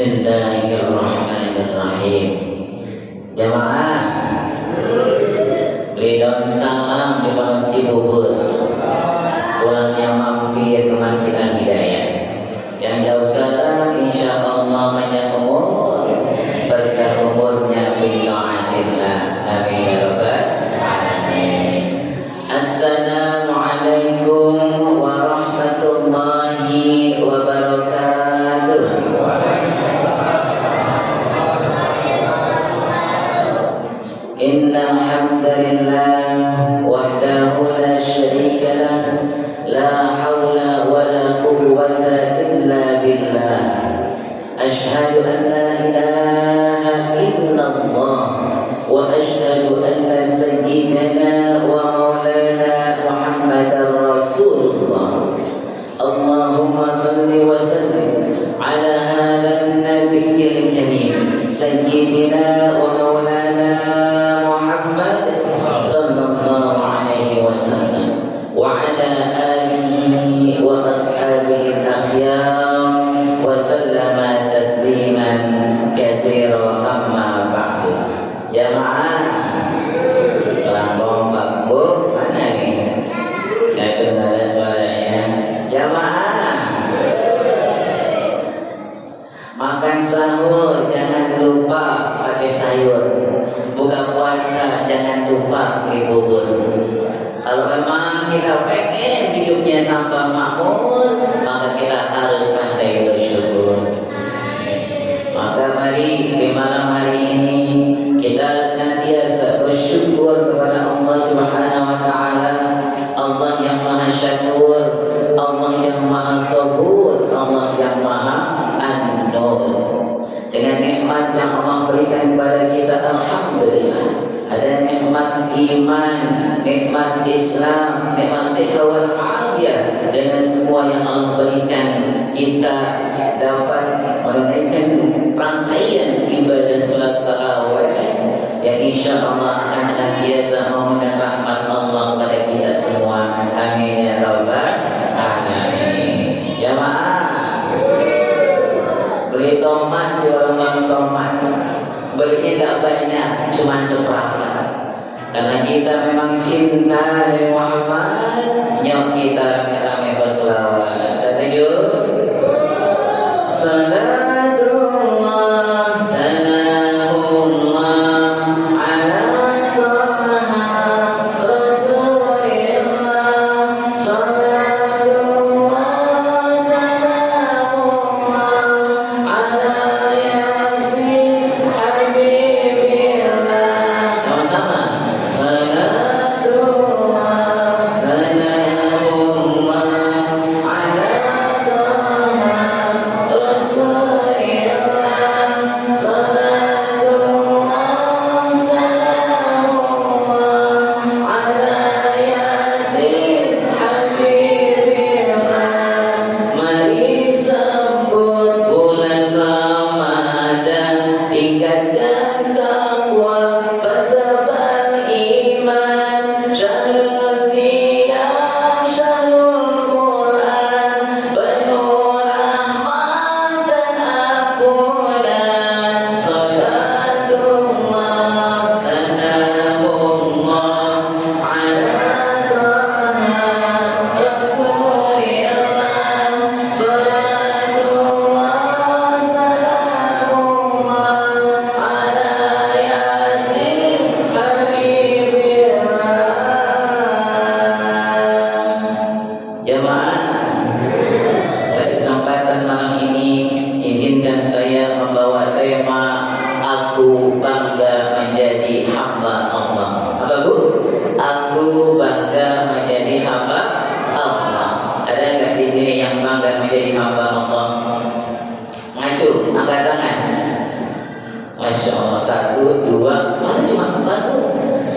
Bismillahirrahmanirrahim. Jamaah, berikan salam di Pondok Cibubur. Pulangnya mampir ke Masjid Al-Hidayah. Yang jauh salam, insya Allah panjang umur, berkah umurnya fi ta'atillah. Amin ya rabbal alamin. Assalamualaikum warahmatullahi wabarakatuh. Innal hamdalillah wahdahu la syarika lah, la haula wala quwwata illa billah. Asyhadu an la ilaha illallah wa asyhadu anna sayyidana wa maulana Muhammadar Rasulullah. Allahumma salli wa sallim ala hadzal nabiyil karim sayyidina wa maulana Muhammad sallallahu alaihi wasallam wa ala alihi wa ashabihi al-akhyar wa sallama tasliman katsiran amma ba'du. Jamaah kelang kompak bu, mana nih? Nggak kedengaran suaranya. Jamaah makan sahur jangan lupa pakai sayur. Buka puasa jangan lupa beli bubur. Kalau memang kita pengen hidupnya tambah makmur, maka kita harus pandai bersyukur. Maka mari di malam hari ini kita senantiasa bersyukur kepada Allah Subhanahu wa taala, Allah yang Maha Syakur, Allah yang Maha Sabur, Allah yang Maha An-Nur. Dengan nikmat yang Allah berikan kepada kita, alhamdulillah. Ada nikmat iman, nikmat Islam, nikmat sehat wal afiat. Dengan semua yang Allah berikan, kita dapat menunaikan rangkaian ibadah salat tarawih yang insya Allah akan senantiasa memohon rahmat Allah kepada kita semua. Amin ya rabbal alamin. Jamaah, beli tomat di warung somat, belinya tak banyak, cuma seperempat. Karena kita memang cinta dari Muhammad, nyok kita rame-rame berselawat. Setuju? Salatullah salamullah ala Taha Rasulillah. Salatullah salamullah ala Yasin Habibillah. Sama-sama. Salatullah salamullah ala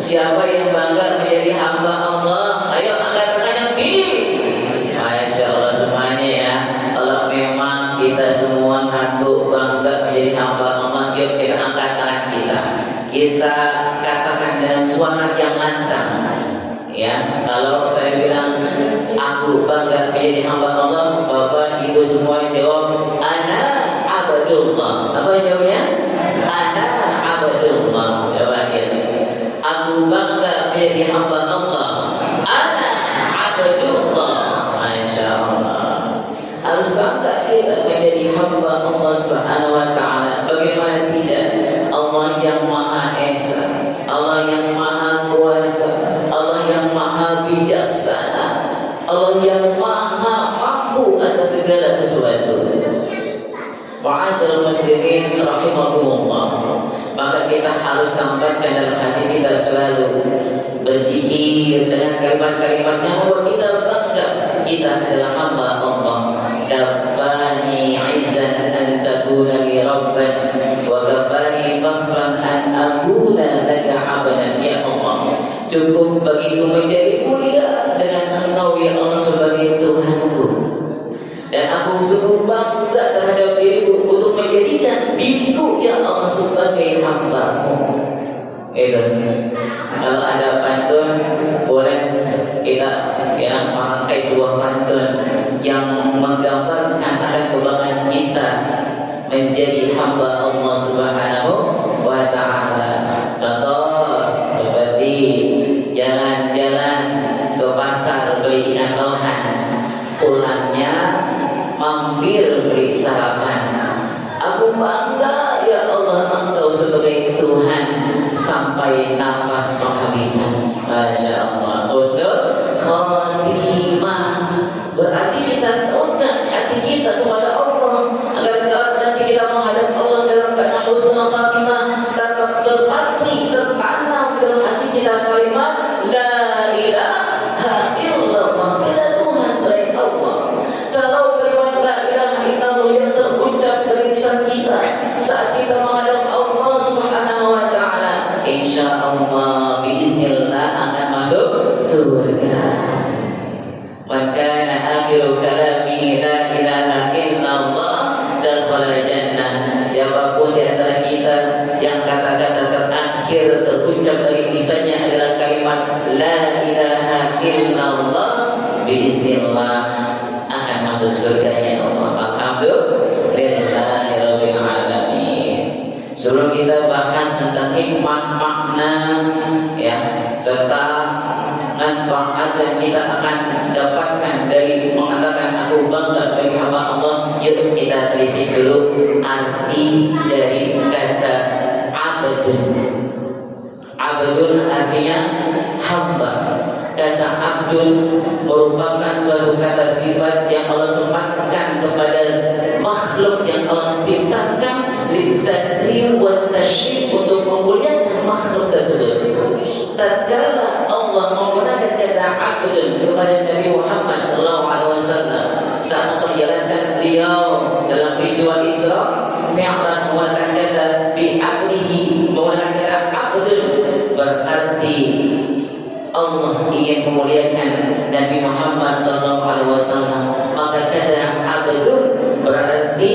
siapa yang bangga menjadi hamba Allah? Ayo angkat tangan kiri. Masya Allah semuanya ya. Kalau memang kita semua ngaku bangga menjadi hamba Allah, yuk kita angkat tangan kita. Kita katakan dengan suara yang lantang. Ya, kalau saya bilang aku bangga menjadi hamba Allah, Bapak Ibu semua jawab, ana abdullah. Apa jawabnya? Ana abdullah. Jawabnya, aku bangga menjadi hamba Allah. Ana abdullah. Masya Allah. Harus bangga kita menjadi hamba Allah Subhanahu wa Ta'ala. Bagaimana tidak? Allah yang Maha Esa, Allah yang Maha Kuasa, Allah yang Maha Bijaksana, Allah yang Maha Mampu atas segala sesuatu. Ma'asyiral muslimin rahimakumullah. Maka kita harus tambahkan dalam hati kita selalu berzikir dengan kalimat-kalimat yang membuat kita bangga kita adalah hamba Allah. Kafani 'izzan an takuna li rabban wa kafani fakhran an akuna laka 'abdan. Ya Allah, cukup bagiku menjadi mulia dengan Engkau ya Allah sebagai Tuhanku, dan aku sungguh bangga terhadap diriku untuk menjadikan diriku ya Allah sebagai hamba-Mu. Itu. Kalau ada pantun, boleh kita ya memakai sebuah pantun yang menggambarkan akan kebanggaan kita menjadi hamba Allah Subhanahu wa Ta'ala. Contoh seperti jalan-jalan ke pasar beli ikan lohan, pulangnya mampir beli sarapan. Aku bangga ya Allah Engkau sebagai Tuhan sampai nafas penghabisan. Masya Allah. Husnul khatimah. Berarti kita tahukan hati kita kepada Allah agar nanti kita menghadap Allah dalam keadaan husnul khatimah, tetap terpatri, tertanam dalam hati kita kalimat La ilaha illallah. Tidak Tuhan selain Allah. Kalau kalimat La ilaha illallah yang terucap dari lisan kita saat kita menghadap Allah Subhanahu wa Ta'ala, insya Allah biiznillah akan masuk surga. Maka akhiru kalami la ilaha illallah dakhala jannah. Siapapun di antara kita yang kata-kata terakhir terucap dari lisannya adalah kalimat la ilaha illallah, biiznillah akan masuk surganya Allah. Alhamdulillahirabbil alamin. Sebelum kita bahas tentang hikmah, makna ya, serta manfaat yang kita akan dapatkan dari mengatakan aku bangga sebagai hamba Allah, yuk kita telisik dulu arti dari kata abdun. Abdun artinya hamba. Kata abdun merupakan suatu kata sifat yang Allah sematkan kepada makhluk yang Allah ciptakan litakrim wa tasyrif, untuk memuliakan makhluk tersebut. Tatkala Allah menggunakan kata abdun kepada Nabi Muhammad SAW saat memperjalankan beliau dalam peristiwa Isra Mi'raj, menggunakan kata bi'abdihi, menggunakan kata abdun, berarti Allah ingin memuliakan Nabi Muhammad SAW. Maka kata abdun berarti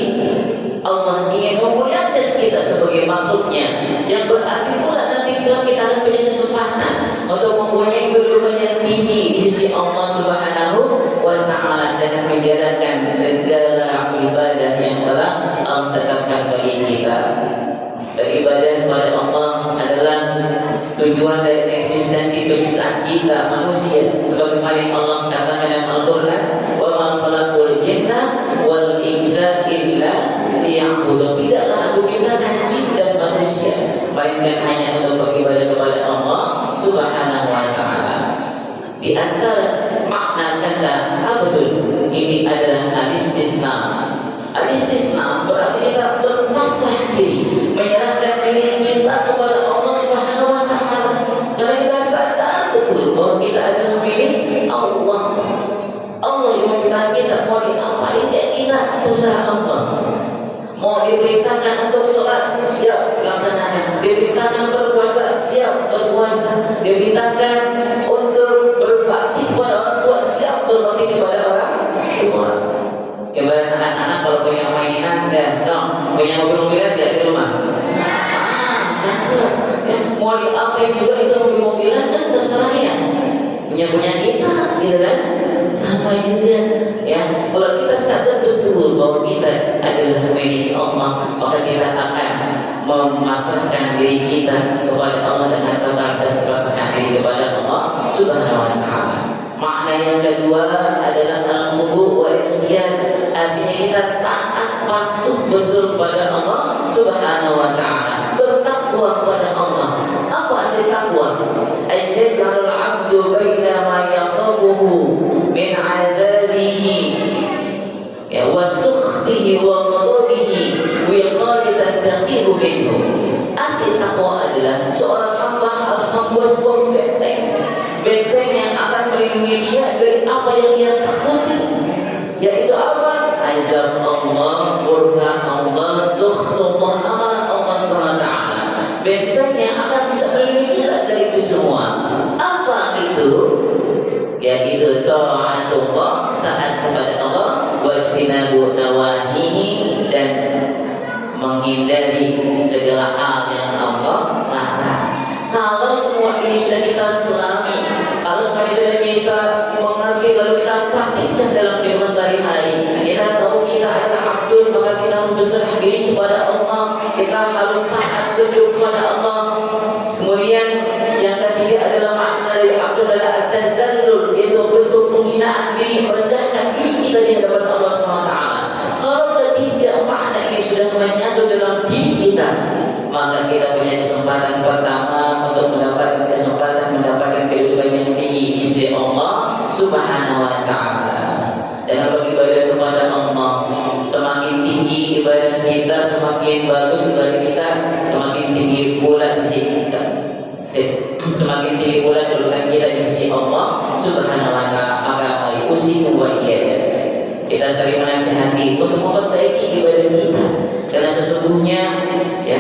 Allah ingin memuliakan kita sebagai makhluknya, yang berarti pula nanti kita akan punya kesempatan untuk mempunyai kedudukan yang tinggi di sisi Allah Subhanahu wa Ta'ala dan menjalankan segala ibadah yang telah Allah tetapkan bagi kita. Dan ibadah kepada Allah adalah tujuan dari eksistensi penciptaan kita manusia, sebagaimana yang Allah katakan dalam Al-Quran, wa ma khalaqul jinna wal insa illa liya'budun. Tidaklah aku ciptakan jin dan manusia melainkan hanya untuk beribadah kepada Allah Subhanahu wa Ta'ala. Di antara makna kata abdul ini adalah al-istisna. Al-istisna berarti kita berpasrah diri, menyerahkan diri kita kepada Allah Subhanahu wa Ta'ala. Karena kita sadar betul bahwa kita adalah milik Allah. Allah yang meminta kita, mau diapain ya kita, terserah Allah. Mau diperintahkan untuk sholat, siap laksanakan. Diperintahkan berpuasa, siap berpuasa. Diperintahkan untuk berbakti kepada orang tua, siap berbakti kepada orang tua. Kepada anak-anak kalau punya mainan dan punya mobil-mobilan di rumah. Jangan. Ya, mau diapain juga itu mobil-mobilan kan terserah ya. punya kita, gitu kan? Sama juga, ya. Kalau kita sadar betul bahwa kita adalah milik Allah, maka kita akan memasrahkan diri kita kepada Allah dengan totalitas memasrahkan diri kepada Allah Subhanahu wa taala. Makna yang kedua adalah al-khudu' wal inqiyad. Artinya kita taat patuh betul kepada Allah Subhanahu wa taala, bertakwa kepada Allah. Apa arti takwa? Ayyaj'al al-'abdu baina ma yakhafuhu min 'adzabihi ya wa sukhtihi wa ghadabihi wiqayatan taqiru minhu. Arti takwa adalah seorang hamba harus membuat sebuah benteng yang akan melindungi dia dari apa yang dia takuti, yaitu apa? Azab Allah, murka Allah, sukhtullah Allah SWT. Benteng yang akan bisa melindungi kita dari itu semua. Apa itu? Yaitu ta'atullah, taat kepada Allah, wajtinabu nawahihi, dan menghindari segala hal yang Allah larang. Kalau semua ini sudah kita selami, kalau semua ini sudah kita mengerti, lalu kita praktikkan dalam kehidupan sehari-hari, kita tahu kita adalah abdul, maka kita harus berserah diri kepada Allah, kita harus taat tunduk kepada Allah. Kemudian yang ketiga adalah makna dari abdul adalah at-tadzallul, yaitu bentuk penghinaan diri, merendahkan diri kita di hadapan Allah SWT. Kalau ketiga makna ini sudah menyatu dalam diri kita, maka kita punya kesempatan pertama untuk mendapatkan kehidupan yang tinggi di sisi Allah Subhanahu wa taala. Dalam beribadah kepada Allah, semakin tinggi ibadah kita, semakin bagus ibadah kita, semakin tinggi pula kita. Semakin tinggi pula kedudukan kita di sisi Allah Subhanahu wa taala. Maka mari usiku wa iyyakum, kita sering menasihati untuk memperbaiki ibadah kita, karena sesungguhnya ya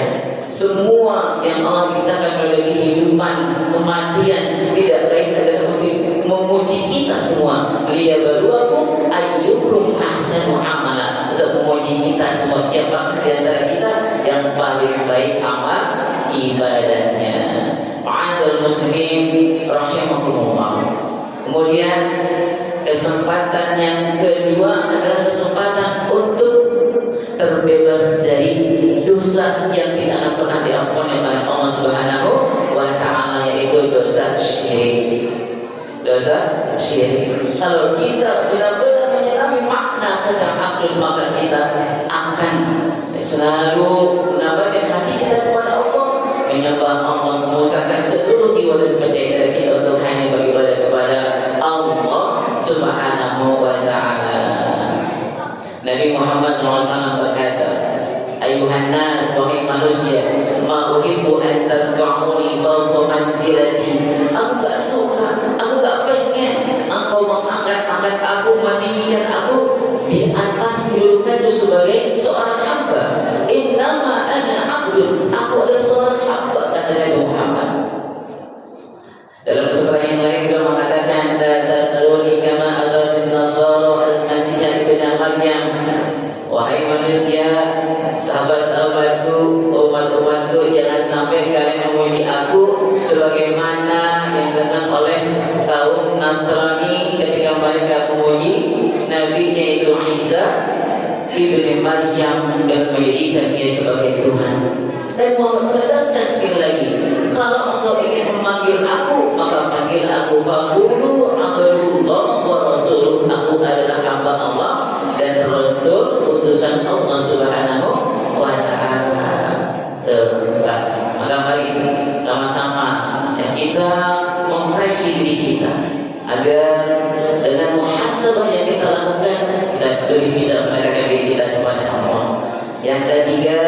semua yang Allah ciptakan pada kehidupan, kematian, tidak lain adalah untuk memuji kita semua. Liyabluwakum ayyukum ahsanu amala, untuk memuji kita semua, siapa di antara kita yang paling baik amal ibadahnya. Ma'asyiral muslimin rahimakumullah. Kemudian kesempatan yang kedua adalah kesempatan untuk terbebas dari dosa yang tidak akan pernah diampuni oleh Allah Subhanahu wa taala, yaitu dosa syirik. Dosa syirik. Kalau kita benar-benar menyelami makna kata abdul, maka kita akan selalu menambahkan hati kita kepada Allah, menyembah Allah, mengusahakan seluruh jiwa dan percaya kita untuk hanya beribadah kepada Allah Subhanahu wa taala. Nabi Muhammad SAW berkata, ayuhan nas, wahai manusia, ma uhibbu an tadfa'uni fawqa manzilati. Aku tak suka, aku tak pengen engkau mengangkat aku, meninggikan aku di atas kedudukanku sebagai seorang hamba. Innama ana abdun, aku adalah seorang hamba, kata Nabi Muhammad. Dalam kesempatan yang lain beliau mengatakan, la tatruni kama aghadun nasara al-masih ibn Maryam. Wahai manusia, sahabat-sahabatku, umat-umatku, jangan sampai kalian memuji aku sebagaimana yang dilakukan oleh kaum Nasrani ketika mereka memuji Nabi yaitu Isa ibn Maryam dan menjadikan dia sebagai Tuhan. Dan Muhammad menegaskan sekali lagi, kalau engkau ingin memanggil aku, maka panggil aku faqulu abdullah wa rasuluh. Aku adalah hamba Allah dan Rasul utusan Allah Subhanahu wa taala. Maka mari sama-sama ya, kita memperbaiki diri kita agar dengan muhasabah yang kita lakukan, kita lebih bisa mendekatkan diri kita kepada Allah. Yang ketiga,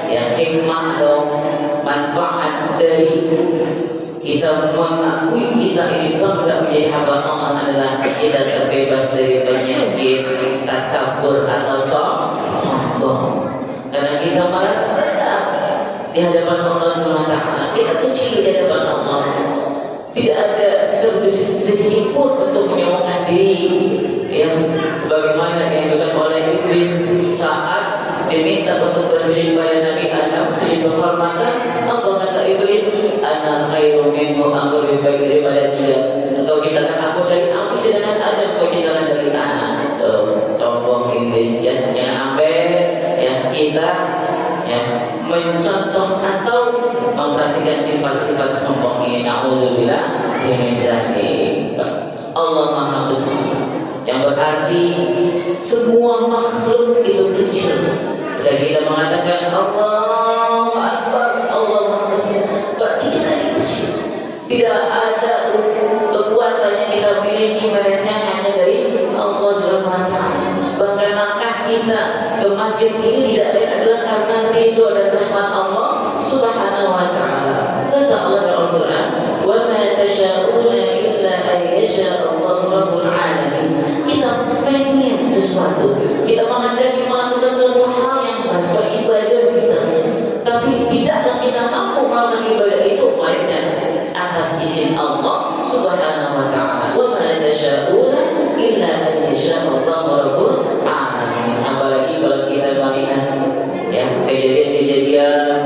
yang hikmah atau manfaat dari kita mengakui kita ini tidak menjadi hamba Allah adalah kita terbebas dari penyakit takabur atau sombong. Karena kita merasa rendah di hadapan Allah SWT, kita kecil di hadapan Allah. Tidak ada terbesis sedikit pun untuk menyombongkan diri, yang sebagaimana yang dilakukan oleh Iblis saat diminta untuk bersujud pada Nabi Adam, sujud penghormatan. Apa kata iblis? Ana khairum minhu, aku lebih baik daripada dia. Engkau ciptakan aku dari api, sedangkan Adam kau ciptakan dari tanah. Sombong iblis ya, yang ambil ya kita ya mencontoh atau memperhatikan sifat-sifat sombong ini. Na'udzubillah min dzalik. Allah Maha Besar, yang berarti semua makhluk itu kecil. Dan kita mengatakan Allahu Akbar, Allah Maha Besar, berarti kita ini kecil. Tidak ada kekuatan yang kita miliki, melainkan hanya dari Allah Subhanahu wa Ta'ala. Bahkan langkah kita ke masjid ini tidak lain adalah karena ridho dan rahmat Allah Subhanahu wa Ta'ala. Kata Allah dalam Al-Quran, "Wa ma tasyauna illa an yasha Allahu rabbul alamin." Kita pengen sesuatu, kita menghendaki melakukan sesuatu hal yang beribadah misalnya, tapi tidaklah kita mampu melakukan ibadah itu melainkan atas izin Allah Subhanahu wa Ta'ala. Wa ma tasyauna illa an yasha Allahu rabbul alamin. Apalagi kalau kita melihat ya kejadian-kejadian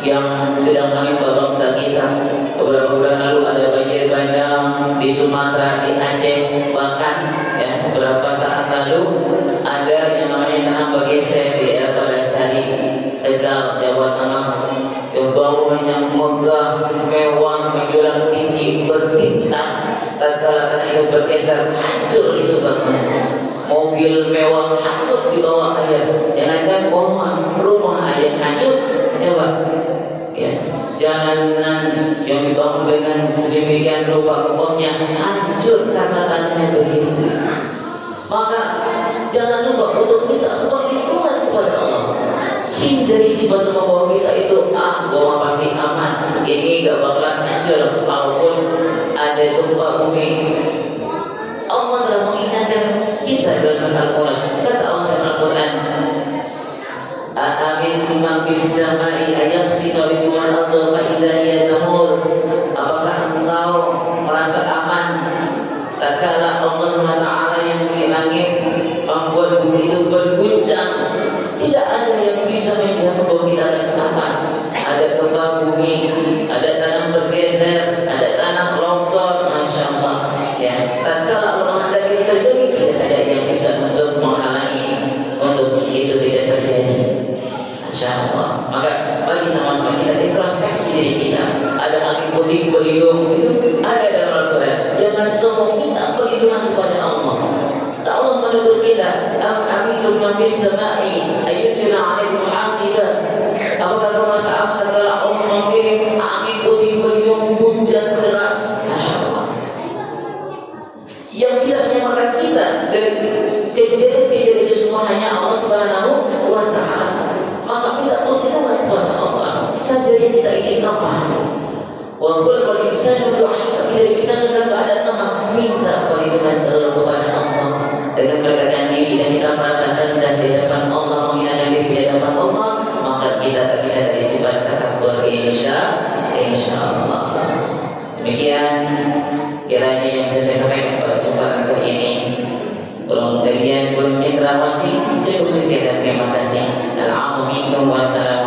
yang sedang menimpa bangsa kita. Beberapa bulan lalu ada banjir bandang di Sumatera, di Aceh, bahkan ya beberapa saat lalu ada yang namanya tanah bergeser di daerah Padasari, Tegal, Jawa Tengah, yang bangunannya megah, mewah, menjulang tinggi, bertingkat. Tatkala tanah itu bergeser, hancur itu bangunan. Mobil mewah hanyut di bawah air. Jangankan pohon, rumah aja hanyut. Ya Pak. Yes. Jalanan yang dibangun dengan sedemikian rupa kokohnya hancur karena tanahnya bergeser. Maka jangan lupa untuk kita berlindungan kepada Allah. Hindari sifat semua bahwa kita itu bahwa pasti aman. Ini gak bakalan hancur walaupun ada gempa bumi. Allah telah mengingatkan kita dalam Al-Quran. Kata Allah dalam Al-Quran, "Aamintum man fis samai ayakhsifa bikum al-ardha fa idza hiya tamur." Apakah engkau merasa aman tatkala Allah SWT yang di langit membuat bumi itu berguncang? Tidak ada yang bisa menjaga bahwa kita ada selamat. Ada gempa bumi, ada tanah bergeser, ada tanah longsor, Masya Allah. Ya, tatkala Allah menghendaki terjadi, tidak ada yang bisa untuk menghalangi untuk itu tidak terjadi. Masya Allah. Maka bagi sama-sama kita introspeksi diri kita. Ada angin putih berlindung itu ada dalam Al-Quran. Jangan sombong, minta perlindungan kepada Allah. Allah menuntut kita, "Amintum man fis samai ayyusila 'alaikum hasiba." Apakah kau merasa aman tatkala Allah mengirim angin putih berlindung, hujan deras? Masya Allah. Yang bisa menyelamatkan kita dari kejadian-kejadian itu semua hanya Allah Subhanahu wa Ta'ala. Maka kita berlindungan kepada Allah. Sadari kita ini apa? Wa khulqal insanu du'afa. Bila kita dalam keadaan lemah, minta perlindungan selalu kepada Allah. Dengan mendekatkan diri dan kita merasakan dan di hadapan Allah, menghinakan diri di hadapan Allah, maka kita terhindar dari sifat takabur, insyaallah. Demikian kiranya yang bisa saya sampaikan pada kesempatan kali ini. Belum kemudian belum interaksi, cukup sekian dan terima kasih. Assalamualaikum warahmatullahi wabarakatuh.